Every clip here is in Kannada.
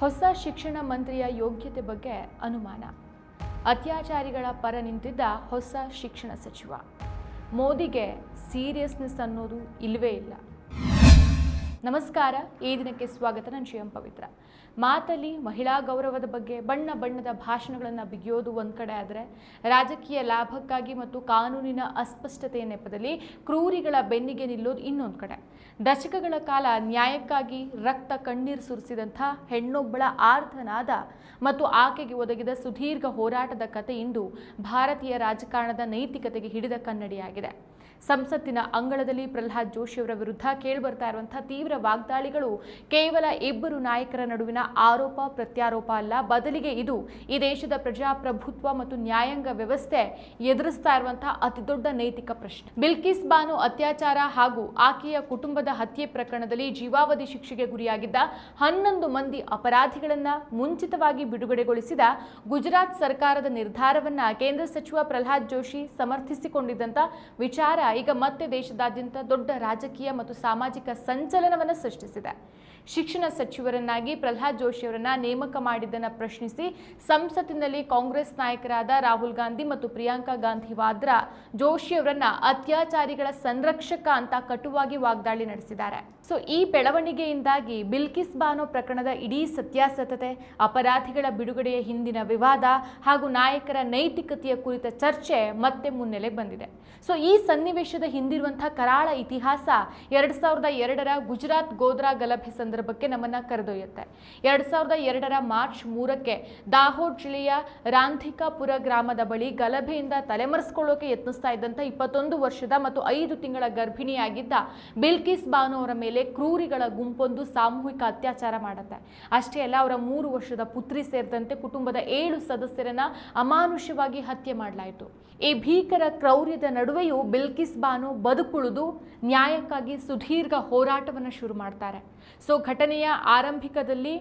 ಹೊಸ ಶಿಕ್ಷಣ ಮಂತ್ರಿಯ ಯೋಗ್ಯತೆ ಬಗ್ಗೆ ಅನುಮಾನ. ಅತ್ಯಾಚಾರಿಗಳ ಪರ ನಿಂತಿದ್ದ ಹೊಸ ಶಿಕ್ಷಣ ಸಚಿವ. ಮೋದಿಗೆ ಸೀರಿಯಸ್ನೆಸ್ ಅನ್ನೋದು ಇಲ್ಲವೇ ಇಲ್ಲ. ನಮಸ್ಕಾರ, ಈ ದಿನಕ್ಕೆ ಸ್ವಾಗತ. ನಾನು ಶ್ರೀ ಪವಿತ್ರ. ಮಾತಲ್ಲಿ ಮಹಿಳಾ ಗೌರವದ ಬಗ್ಗೆ ಬಣ್ಣ ಬಣ್ಣದ ಭಾಷಣಗಳನ್ನು ಬಿಗಿಯೋದು ಒಂದು ಕಡೆ ಆದರೆ, ರಾಜಕೀಯ ಲಾಭಕ್ಕಾಗಿ ಮತ್ತು ಕಾನೂನಿನ ಅಸ್ಪಷ್ಟತೆಯ ನೆಪದಲ್ಲಿ ಕ್ರೂರಿಗಳ ಬೆನ್ನಿಗೆ ನಿಲ್ಲೋದು ಇನ್ನೊಂದು ಕಡೆ. ದಶಕಗಳ ಕಾಲ ನ್ಯಾಯಕ್ಕಾಗಿ ರಕ್ತ ಕಣ್ಣೀರು ಸುರಿಸಿದಂಥ ಹೆಣ್ಣೊಬ್ಬಳ ಆರ್ಧನಾದ ಮತ್ತು ಆಕೆಗೆ ಒದಗಿದ ಸುದೀರ್ಘ ಹೋರಾಟದ ಕತೆ ಇಂದು ಭಾರತೀಯ ರಾಜಕಾರಣದ ನೈತಿಕತೆಗೆ ಹಿಡಿದ ಕನ್ನಡಿಯಾಗಿದೆ. ಸಂಸತ್ತಿನ ಅಂಗಳದಲ್ಲಿ ಪ್ರಹ್ಲಾದ್ ಜೋಶಿ ಅವರ ವಿರುದ್ಧ ಕೇಳಿಬರ್ತಾ ಇರುವಂತಹ ತೀವ್ರ ವಾಗ್ದಾಳಿಗಳು ಕೇವಲ ಇಬ್ಬರು ನಾಯಕರ ನಡುವಿನ ಆರೋಪ ಪ್ರತ್ಯಾರೋಪ ಅಲ್ಲ, ಬದಲಿಗೆ ಇದು ಈ ದೇಶದ ಪ್ರಜಾಪ್ರಭುತ್ವ ಮತ್ತು ನ್ಯಾಯಾಂಗ ವ್ಯವಸ್ಥೆ ಎದುರಿಸ್ತಾ ಇರುವಂತಹ ಅತಿದೊಡ್ಡ ನೈತಿಕ ಪ್ರಶ್ನೆ. ಬಿಲ್ಕಿಸ್ ಬಾನು ಅತ್ಯಾಚಾರ ಹಾಗೂ ಆಕೆಯ ಕುಟುಂಬದ ಹತ್ಯೆ ಪ್ರಕರಣದಲ್ಲಿ ಜೀವಾವಧಿ ಶಿಕ್ಷೆಗೆ ಗುರಿಯಾಗಿದ್ದ 11 ಮಂದಿ ಅಪರಾಧಿಗಳನ್ನ ಮುಂಚಿತವಾಗಿ ಬಿಡುಗಡೆಗೊಳಿಸಿದ ಗುಜರಾತ್ ಸರ್ಕಾರದ ನಿರ್ಧಾರವನ್ನ ಕೇಂದ್ರ ಸಚಿವ ಪ್ರಹ್ಲಾದ್ ಜೋಶಿ ಸಮರ್ಥಿಸಿಕೊಂಡಿದ್ದಂತ ವಿಚಾರ ಈಗ ಮತ್ತೆ ದೇಶದಾದ್ಯಂತ ದೊಡ್ಡ ರಾಜಕೀಯ ಮತ್ತು ಸಾಮಾಜಿಕ ಸಂಚಲನವನ್ನು ಸೃಷ್ಟಿಸಿದೆ. ಶಿಕ್ಷಣ ಸಚಿವರನ್ನಾಗಿ ಪ್ರಹ್ಲಾದ್ ಜೋಶಿ ಅವರನ್ನ ನೇಮಕ ಮಾಡಿದ್ದನ್ನು ಪ್ರಶ್ನಿಸಿ ಸಂಸತ್ತಿನಲ್ಲಿ ಕಾಂಗ್ರೆಸ್ ನಾಯಕರಾದ ರಾಹುಲ್ ಗಾಂಧಿ ಮತ್ತು ಪ್ರಿಯಾಂಕಾ ಗಾಂಧಿ ವಾದ್ರಾ ಜೋಶಿ ಅವರನ್ನ ಅತ್ಯಾಚಾರಿಗಳ ಸಂರಕ್ಷಕ ಅಂತ ಕಟುವಾಗಿ ವಾಗ್ದಾಳಿ ನಡೆಸಿದ್ದಾರೆ. ಈ ಬೆಳವಣಿಗೆಯಿಂದಾಗಿ ಬಿಲ್ಕಿಸ್ ಬಾನೋ ಪ್ರಕರಣದ ಇಡೀ ಸತ್ಯಾಸತ್ಯತೆ, ಅಪರಾಧಿಗಳ ಬಿಡುಗಡೆಯ ಹಿಂದಿನ ವಿವಾದ ಹಾಗೂ ನಾಯಕರ ನೈತಿಕತೆಯ ಕುರಿತ ಚರ್ಚೆ ಮತ್ತೆ ಮುನ್ನೆಲೆಗೆ ಬಂದಿದೆ. ಈ ಸನ್ನಿವೇಶದ ಹಿಂದಿರುವಂತಹ ಕರಾಳ ಇತಿಹಾಸ 2002ರ ಗುಜರಾತ್ ಗೋಧ್ರಾ ಗಲಭೆ ಸಂದರ್ಭಕ್ಕೆ ನಮ್ಮನ್ನ ಕರೆದೊಯ್ಯುತ್ತೆ. 2002ರ ಮಾರ್ಚ್ 3ಕ್ಕೆ ದಾಹೋದ್ ಜಿಲ್ಲೆಯ ರಾಂಧಿಕಾಪುರ ಗ್ರಾಮದ ಬಳಿ ಗಲಭೆಯಿಂದ ತಲೆಮರೆಸಿಕೊಳ್ಳೋಕೆ ಯತ್ನಿಸ್ತಾ ಇದ್ದಂಥ 21 ವರ್ಷದ ಮತ್ತು 5 ತಿಂಗಳ ಗರ್ಭಿಣಿಯಾಗಿದ್ದ ಬಿಲ್ಕಿಸ್ ಬಾನೋ ಅವರ ಮೇಲೆ ಕ್ರೂರಿಗಳ ಗುಂಪೊಂದು ಸಾಮೂಹಿಕ ಅತ್ಯಾಚಾರ ಮಾಡುತ್ತೆ. ಅಷ್ಟೇ ಅಲ್ಲ, ಅವರ 3 ವರ್ಷದ ಪುತ್ರಿ ಸೇರಿದಂತೆ ಕುಟುಂಬದ 7 ಸದಸ್ಯರನ್ನ ಅಮಾನುಷವಾಗಿ ಹತ್ಯೆ ಮಾಡಲಾಯಿತು. ಈ ಭೀಕರ ಕ್ರೌರ್ಯದ ನಡುವೆಯೂ ಬಿಲ್ಕಿಸ್ ಬಾನೋ ಬದುಕುಳಿದು ನ್ಯಾಯಕ್ಕಾಗಿ ಸುದೀರ್ಘ ಹೋರಾಟವನ್ನು ಶುರು ಮಾಡ್ತಾರೆ. ಘಟನೆಯ ಆರಂಭಿಕದಲ್ಲಿ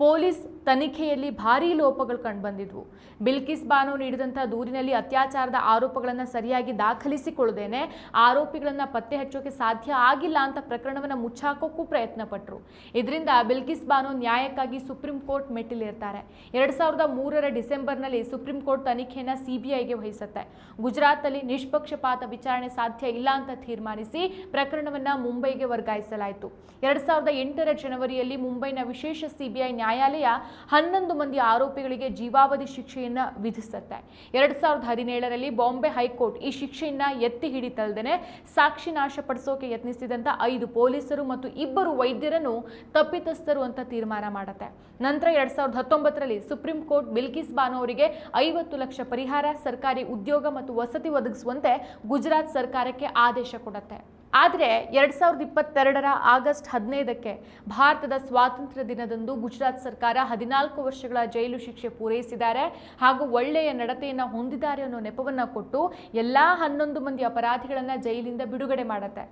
ಪೊಲೀಸ್ ತನಿಖೆಯಲ್ಲಿ ಭಾರೀ ಲೋಪಗಳು ಕಂಡುಬಂದಿದ್ವು. ಬಿಲ್ಕಿಸ್ ಬಾನೋ ನೀಡಿದಂಥ ದೂರಿನಲ್ಲಿ ಅತ್ಯಾಚಾರದ ಆರೋಪಗಳನ್ನು ಸರಿಯಾಗಿ ದಾಖಲಿಸಿಕೊಳ್ಳದೇನೆ ಆರೋಪಿಗಳನ್ನು ಪತ್ತೆ ಹಚ್ಚೋಕೆ ಸಾಧ್ಯ ಆಗಿಲ್ಲ ಅಂತ ಪ್ರಕರಣವನ್ನು ಮುಚ್ಚಾಕೋಕ್ಕೂ ಪ್ರಯತ್ನ ಪಟ್ಟರು. ಇದರಿಂದ ಬಿಲ್ಕಿಸ್ ಬಾನೋ ನ್ಯಾಯಕ್ಕಾಗಿ ಸುಪ್ರೀಂ ಕೋರ್ಟ್ ಮೆಟ್ಟಿಲೇರ್ತಾರೆ. 2003ರ ಡಿಸೆಂಬರ್ನಲ್ಲಿ ಸುಪ್ರೀಂ ಕೋರ್ಟ್ ತನಿಖೆಯನ್ನು ಸಿಬಿಐಗೆ ವಹಿಸುತ್ತೆ. ಗುಜರಾತ್ನಲ್ಲಿ ನಿಷ್ಪಕ್ಷಪಾತ ವಿಚಾರಣೆ ಸಾಧ್ಯ ಇಲ್ಲ ಅಂತ ತೀರ್ಮಾನಿಸಿ ಪ್ರಕರಣವನ್ನು ಮುಂಬೈಗೆ ವರ್ಗಾಯಿಸಲಾಯಿತು. 2008ರ ಜನವರಿಯಲ್ಲಿ ಮುಂಬೈನ ವಿಶೇಷ ಸಿಬಿಐ ನ್ಯಾಯಾಲಯ 11 ಮಂದಿ ಆರೋಪಿಗಳಿಗೆ ಜೀವಾವಧಿ ಶಿಕ್ಷೆಯನ್ನ ವಿಧಿಸುತ್ತೆ. 2017ರಲ್ಲಿ ಬಾಂಬೆ ಹೈಕೋರ್ಟ್ ಈ ಶಿಕ್ಷೆಯನ್ನ ಎತ್ತಿ ಹಿಡಿತಲ್ದೇನೆ ಸಾಕ್ಷಿ ನಾಶಪಡಿಸೋಕೆ ಯತ್ನಿಸಿದಂತ 5 ಪೊಲೀಸರು ಮತ್ತು 2 ವೈದ್ಯರನ್ನು ತಪ್ಪಿತಸ್ಥರು ಅಂತ ತೀರ್ಮಾನ ಮಾಡುತ್ತೆ. ನಂತರ 2019ರಲ್ಲಿ ಸುಪ್ರೀಂ ಕೋರ್ಟ್ ಬಿಲ್ಕಿಸ್ ಬಾನೋ ಅವರಿಗೆ 50 ಲಕ್ಷ ಪರಿಹಾರ, ಸರ್ಕಾರಿ ಉದ್ಯೋಗ ಮತ್ತು ವಸತಿ ಒದಗಿಸುವಂತೆ ಗುಜರಾತ್ ಸರ್ಕಾರಕ್ಕೆ ಆದೇಶ ಕೊಡುತ್ತೆ. ಆದರೆ 2022ರ ಆಗಸ್ಟ್ 15ಕ್ಕೆ ಭಾರತದ ಸ್ವಾತಂತ್ರ್ಯ ದಿನದಂದು ಗುಜರಾತ್ ಸರ್ಕಾರ 14 ವರ್ಷಗಳ ಜೈಲು ಶಿಕ್ಷೆ ಪೂರೈಸಿದ್ದಾರೆ ಹಾಗೂ ಒಳ್ಳೆಯ ನಡತೆಯನ್ನು ಹೊಂದಿದ್ದಾರೆ ಅನ್ನೋ ನೆಪವನ್ನು ಕೊಟ್ಟು ಎಲ್ಲಾ 11 ಮಂದಿ ಅಪರಾಧಿಗಳನ್ನು ಜೈಲಿಂದ ಬಿಡುಗಡೆ ಮಾಡುತ್ತೆ.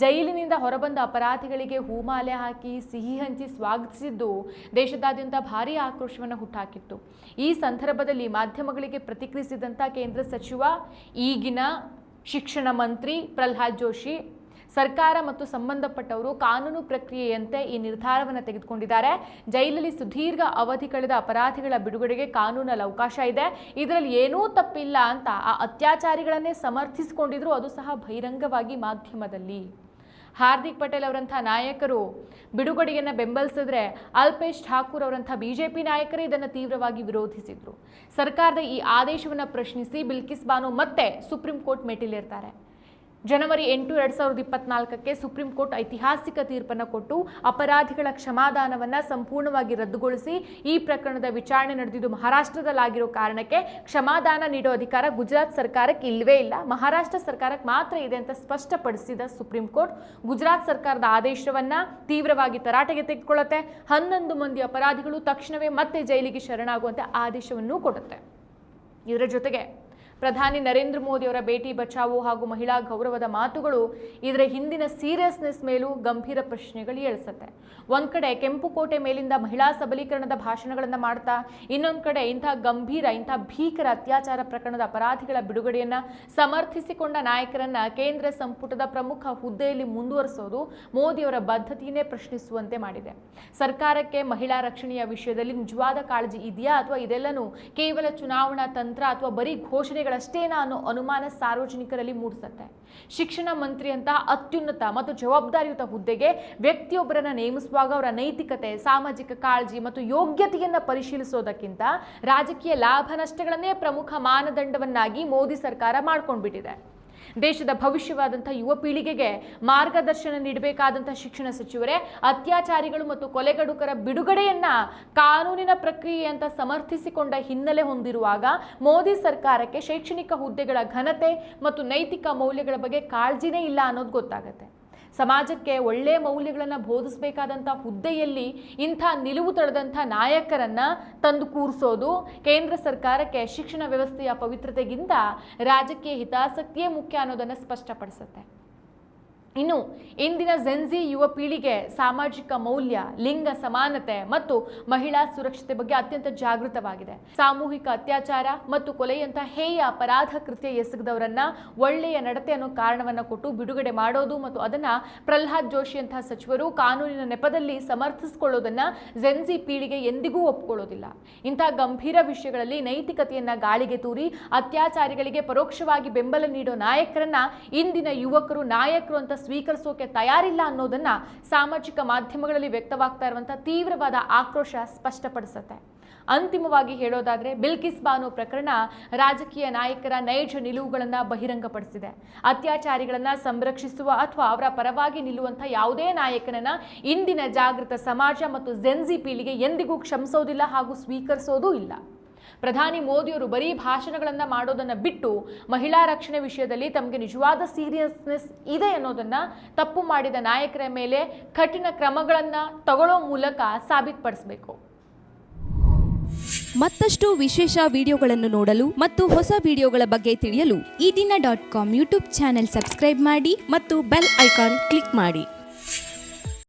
ಜೈಲಿನಿಂದ ಹೊರಬಂದ ಅಪರಾಧಿಗಳಿಗೆ ಹೂಮಾಲೆ ಹಾಕಿ ಸಿಹಿ ಹಂಚಿ ಸ್ವಾಗತಿಸಿದ್ದು ದೇಶದಾದ್ಯಂತ ಭಾರೀ ಆಕ್ರೋಶವನ್ನು ಹುಟ್ಟಾಕಿತ್ತು. ಈ ಸಂದರ್ಭದಲ್ಲಿ ಮಾಧ್ಯಮಗಳಿಗೆ ಪ್ರತಿಕ್ರಿಯಿಸಿದಂಥ ಕೇಂದ್ರ ಸಚಿವ ಈಗಿನ ಶಿಕ್ಷಣ ಮಂತ್ರಿ ಪ್ರಹ್ಲಾದ್ ಜೋಶಿ, ಸರ್ಕಾರ ಮತ್ತು ಸಂಬಂಧಪಟ್ಟವರು ಕಾನೂನು ಪ್ರಕ್ರಿಯೆಯಂತೆ ಈ ನಿರ್ಧಾರವನ್ನು ತೆಗೆದುಕೊಂಡಿದ್ದಾರೆ. ಜೈಲಲ್ಲಿ ಸುದೀರ್ಘ ಅವಧಿ ಕಳೆದ ಅಪರಾಧಿಗಳ ಬಿಡುಗಡೆಗೆ ಕಾನೂನಲ್ಲಿ ಅವಕಾಶ ಇದೆ. ಇದರಲ್ಲಿ ಏನೂ ತಪ್ಪಿಲ್ಲ ಅಂತ ಆ ಅತ್ಯಾಚಾರಿಗಳನ್ನೇ ಸಮರ್ಥಿಸಿಕೊಂಡಿದ್ರು, ಅದು ಸಹ ಬಹಿರಂಗವಾಗಿ ಮಾಧ್ಯಮದಲ್ಲಿ. ಹಾರ್ದಿಕ್ ಪಟೇಲ್ ಅವರಂಥ ನಾಯಕರು ಬಿಡುಗಡೆಯನ್ನು ಬೆಂಬಲಿಸಿದ್ರೆ ಅಲ್ಪೇಶ್ ಠಾಕೂರ್ ಅವರಂಥ ಬಿಜೆಪಿ ನಾಯಕರೇ ಇದನ್ನು ತೀವ್ರವಾಗಿ ವಿರೋಧಿಸಿದ್ರು. ಸರ್ಕಾರದ ಈ ಆದೇಶವನ್ನು ಪ್ರಶ್ನಿಸಿ ಬಿಲ್ಕಿಸ್ ಬಾನೋ ಮತ್ತೆ ಸುಪ್ರೀಂ ಕೋರ್ಟ್ ಮೆಟ್ಟಿಲೇರ್ತಾರೆ. ಜನವರಿ 8, 2024ಕ್ಕೆ ಸುಪ್ರೀಂ ಕೋರ್ಟ್ ಐತಿಹಾಸಿಕ ತೀರ್ಪನ್ನು ಕೊಟ್ಟು ಅಪರಾಧಿಗಳ ಕ್ಷಮಾದಾನವನ್ನು ಸಂಪೂರ್ಣವಾಗಿ ರದ್ದುಗೊಳಿಸಿ ಈ ಪ್ರಕರಣದ ವಿಚಾರಣೆ ನಡೆದಿದ್ದು ಮಹಾರಾಷ್ಟ್ರದಲ್ಲಾಗಿರೋ ಕಾರಣಕ್ಕೆ ಕ್ಷಮಾದಾನ ನೀಡೋ ಅಧಿಕಾರ ಗುಜರಾತ್ ಸರ್ಕಾರಕ್ಕೆ ಇಲ್ಲವೇ ಇಲ್ಲ, ಮಹಾರಾಷ್ಟ್ರ ಸರ್ಕಾರಕ್ಕೆ ಮಾತ್ರ ಇದೆ ಅಂತ ಸ್ಪಷ್ಟಪಡಿಸಿದ ಸುಪ್ರೀಂ ಕೋರ್ಟ್ ಗುಜರಾತ್ ಸರ್ಕಾರದ ಆದೇಶವನ್ನು ತೀವ್ರವಾಗಿ ತರಾಟೆಗೆ ತೆಗೆದುಕೊಳ್ಳುತ್ತೆ. 11 ಮಂದಿ ಅಪರಾಧಿಗಳು ತಕ್ಷಣವೇ ಮತ್ತೆ ಜೈಲಿಗೆ ಶರಣಾಗುವಂತೆ ಆದೇಶವನ್ನು ಕೊಡುತ್ತೆ. ಇದರ ಜೊತೆಗೆ ಪ್ರಧಾನಿ ನರೇಂದ್ರ ಮೋದಿ ಅವರ ಬೇಟಿ ಬಚಾವೋ ಹಾಗೂ ಮಹಿಳಾ ಗೌರವದ ಮಾತುಗಳು ಇದರ ಹಿಂದಿನ ಸೀರಿಯಸ್ನೆಸ್ ಮೇಲೂ ಗಂಭೀರ ಪ್ರಶ್ನೆಗಳು ಏಳಿಸುತ್ತೆ. ಒಂದ್ ಕಡೆ ಕೆಂಪುಕೋಟೆ ಮೇಲಿಂದ ಮಹಿಳಾ ಸಬಲೀಕರಣದ ಭಾಷಣಗಳನ್ನು ಮಾಡ್ತಾ, ಇನ್ನೊಂದು ಕಡೆ ಇಂಥ ಗಂಭೀರ ಇಂಥ ಭೀಕರ ಅತ್ಯಾಚಾರ ಪ್ರಕರಣದ ಅಪರಾಧಿಗಳ ಬಿಡುಗಡೆಯನ್ನ ಸಮರ್ಥಿಸಿಕೊಂಡ ನಾಯಕರನ್ನ ಕೇಂದ್ರ ಸಂಪುಟದ ಪ್ರಮುಖ ಹುದ್ದೆಯಲ್ಲಿ ಮುಂದುವರಿಸೋದು ಮೋದಿಯವರ ಬದ್ಧತೆಯನ್ನೇ ಪ್ರಶ್ನಿಸುವಂತೆ ಮಾಡಿದೆ. ಸರ್ಕಾರಕ್ಕೆ ಮಹಿಳಾ ರಕ್ಷಣೆಯ ವಿಷಯದಲ್ಲಿ ನಿಜವಾದ ಕಾಳಜಿ ಇದೆಯಾ ಅಥವಾ ಇದೆಲ್ಲನೂ ಕೇವಲ ಚುನಾವಣಾ ತಂತ್ರ ಅಥವಾ ಬರೀ ಘೋಷಣೆಗಳಷ್ಟೇನಾ ಅನ್ನೋ ಅನುಮಾನ ಸಾರ್ವಜನಿಕರಲ್ಲಿ ಮೂಡಿಸುತ್ತೆ. ಶಿಕ್ಷಣ ಮಂತ್ರಿ ಅಂತ ಅತ್ಯುನ್ನತ ಮತ್ತು ಜವಾಬ್ದಾರಿಯುತ ಹುದ್ದೆಗೆ ವ್ಯಕ್ತಿಯೊಬ್ಬರನ್ನ ನೇಮಿಸುವಾಗ ಅವರ ನೈತಿಕತೆ, ಸಾಮಾಜಿಕ ಕಾಳಜಿ ಮತ್ತು ಯೋಗ್ಯತೆಯನ್ನ ಪರಿಶೀಲಿಸೋದಕ್ಕಿಂತ ರಾಜಕೀಯ ಲಾಭ ನಷ್ಟಗಳನ್ನೇ ಪ್ರಮುಖ ಮಾನದಂಡವನ್ನಾಗಿ ಮೋದಿ ಸರ್ಕಾರ ಮಾಡ್ಕೊಂಡ್ಬಿಟ್ಟಿದೆ. ದೇಶದ ಭವಿಷ್ಯವಾದಂಥ ಯುವ ಪೀಳಿಗೆಗೆ ಮಾರ್ಗದರ್ಶನ ನೀಡಬೇಕಾದಂಥ ಶಿಕ್ಷಣ ಸಚಿವರೇ ಅತ್ಯಾಚಾರಿಗಳು ಮತ್ತು ಕೊಲೆಗಡುಕರ ಬಿಡುಗಡೆಯನ್ನ ಕಾನೂನಿನ ಪ್ರಕ್ರಿಯೆ ಅಂತ ಸಮರ್ಥಿಸಿಕೊಂಡ ಹಿನ್ನೆಲೆ ಹೊಂದಿರುವಾಗ ಮೋದಿ ಸರ್ಕಾರಕ್ಕೆ ಶೈಕ್ಷಣಿಕ ಹುದ್ದೆಗಳ ಘನತೆ ಮತ್ತು ನೈತಿಕ ಮೌಲ್ಯಗಳ ಬಗ್ಗೆ ಕಾಳಜಿನೇ ಇಲ್ಲ ಅನ್ನೋದು ಗೊತ್ತಾಗುತ್ತೆ. ಸಮಾಜಕ್ಕೆ ಒಳ್ಳೆಯ ಮೌಲ್ಯಗಳನ್ನು ಬೋಧಿಸಬೇಕಾದಂಥ ಹುದ್ದೆಯಲ್ಲಿ ಇಂಥ ನಿಲುವು ತಳೆದಂಥ ನಾಯಕರನ್ನ ತಂದು ಕೂರಿಸೋದು ಕೇಂದ್ರ ಸರ್ಕಾರಕ್ಕೆ ಶಿಕ್ಷಣ ವ್ಯವಸ್ಥೆಯ ಪವಿತ್ರತೆಗಿಂತ ರಾಜಕೀಯ ಹಿತಾಸಕ್ತಿಯೇ ಮುಖ್ಯ ಅನ್ನೋದನ್ನು ಸ್ಪಷ್ಟಪಡಿಸುತ್ತೆ. ಇನ್ನು ಇಂದಿನ ಜೆನ್ಜಿ ಯುವ ಪೀಳಿಗೆ ಸಾಮಾಜಿಕ ಮೌಲ್ಯ, ಲಿಂಗ ಸಮಾನತೆ ಮತ್ತು ಮಹಿಳಾ ಸುರಕ್ಷತೆ ಬಗ್ಗೆ ಅತ್ಯಂತ ಜಾಗೃತವಾಗಿದೆ. ಸಾಮೂಹಿಕ ಅತ್ಯಾಚಾರ ಮತ್ತು ಕೊಲೆಯಂಥ ಹೇಯ ಅಪರಾಧ ಕೃತ್ಯ ಎಸಗದವರನ್ನ ಒಳ್ಳೆಯ ನಡತೆ ಅನ್ನೋ ಕಾರಣವನ್ನ ಕೊಟ್ಟು ಬಿಡುಗಡೆ ಮಾಡೋದು ಮತ್ತು ಅದನ್ನ ಪ್ರಹ್ಲಾದ್ ಜೋಶಿಯಂತಹ ಸಚಿವರು ಕಾನೂನಿನ ನೆಪದಲ್ಲಿ ಸಮರ್ಥಿಸಿಕೊಳ್ಳೋದನ್ನ ಜೆನ್ಜಿ ಪೀಳಿಗೆ ಎಂದಿಗೂ ಒಪ್ಪಿಕೊಳ್ಳೋದಿಲ್ಲ. ಇಂತಹ ಗಂಭೀರ ವಿಷಯಗಳಲ್ಲಿ ನೈತಿಕತೆಯನ್ನ ಗಾಳಿಗೆ ತೂರಿ ಅತ್ಯಾಚಾರಿಗಳಿಗೆ ಪರೋಕ್ಷವಾಗಿ ಬೆಂಬಲ ನೀಡೋ ನಾಯಕರನ್ನ ಇಂದಿನ ಯುವಕರು ನಾಯಕರು ಅಂತ ಸ್ವೀಕರಿಸೋಕೆ ತಯಾರಿಲ್ಲ ಅನ್ನೋದನ್ನ ಸಾಮಾಜಿಕ ಮಾಧ್ಯಮಗಳಲ್ಲಿ ವ್ಯಕ್ತವಾಗ್ತಾ ಇರುವಂತಹ ತೀವ್ರವಾದ ಆಕ್ರೋಶ ಸ್ಪಷ್ಟಪಡಿಸುತ್ತೆ. ಅಂತಿಮವಾಗಿ ಹೇಳೋದಾದ್ರೆ ಬಿಲ್ಕಿಸ್ ಬಾನೋ ಪ್ರಕರಣ ರಾಜಕೀಯ ನಾಯಕರ ನೈಜ ನಿಲುವುಗಳನ್ನು ಬಹಿರಂಗಪಡಿಸಿದೆ. ಅತ್ಯಾಚಾರಿಗಳನ್ನ ಸಂರಕ್ಷಿಸುವ ಅಥವಾ ಅವರ ಪರವಾಗಿ ನಿಲ್ಲುವಂಥ ಯಾವುದೇ ನಾಯಕನನ್ನ ಇಂದಿನ ಜಾಗೃತ ಸಮಾಜ ಮತ್ತು ಜೆನ್ಜಿ ಪೀಳಿಗೆ ಎಂದಿಗೂ ಕ್ಷಮಿಸೋದಿಲ್ಲ ಹಾಗೂ ಸ್ವೀಕರಿಸೋದೂ ಇಲ್ಲ. ಪ್ರಧಾನಿ ಮೋದಿಯವರು ಬರೀ ಭಾಷಣಗಳನ್ನ ಮಾಡೋದನ್ನ ಬಿಟ್ಟು ಮಹಿಳಾ ರಕ್ಷಣೆ ವಿಷಯದಲ್ಲಿ ತಮಗೆ ನಿಜವಾದ ಸೀರಿಯಸ್ನೆಸ್ ಇದೆ ಅನ್ನೋದನ್ನ ತಪ್ಪು ಮಾಡಿದ ನಾಯಕರ ಮೇಲೆ ಕಠಿಣ ಕ್ರಮಗಳನ್ನ ತಗೊಳ್ಳೋ ಮೂಲಕ ಸಾಬೀತುಪಡಿಸಬೇಕು. ಮತ್ತಷ್ಟು ವಿಶೇಷ ವಿಡಿಯೋಗಳನ್ನು ನೋಡಲು ಮತ್ತು ಹೊಸ ವಿಡಿಯೋಗಳ ಬಗ್ಗೆ ತಿಳಿಯಲು ಈ ದಿನ .com ಯೂಟ್ಯೂಬ್ ಚಾನೆಲ್ ಸಬ್ಸ್ಕ್ರೈಬ್ ಮಾಡಿ ಮತ್ತು ಬೆಲ್ ಐಕಾನ್ ಕ್ಲಿಕ್ ಮಾಡಿ.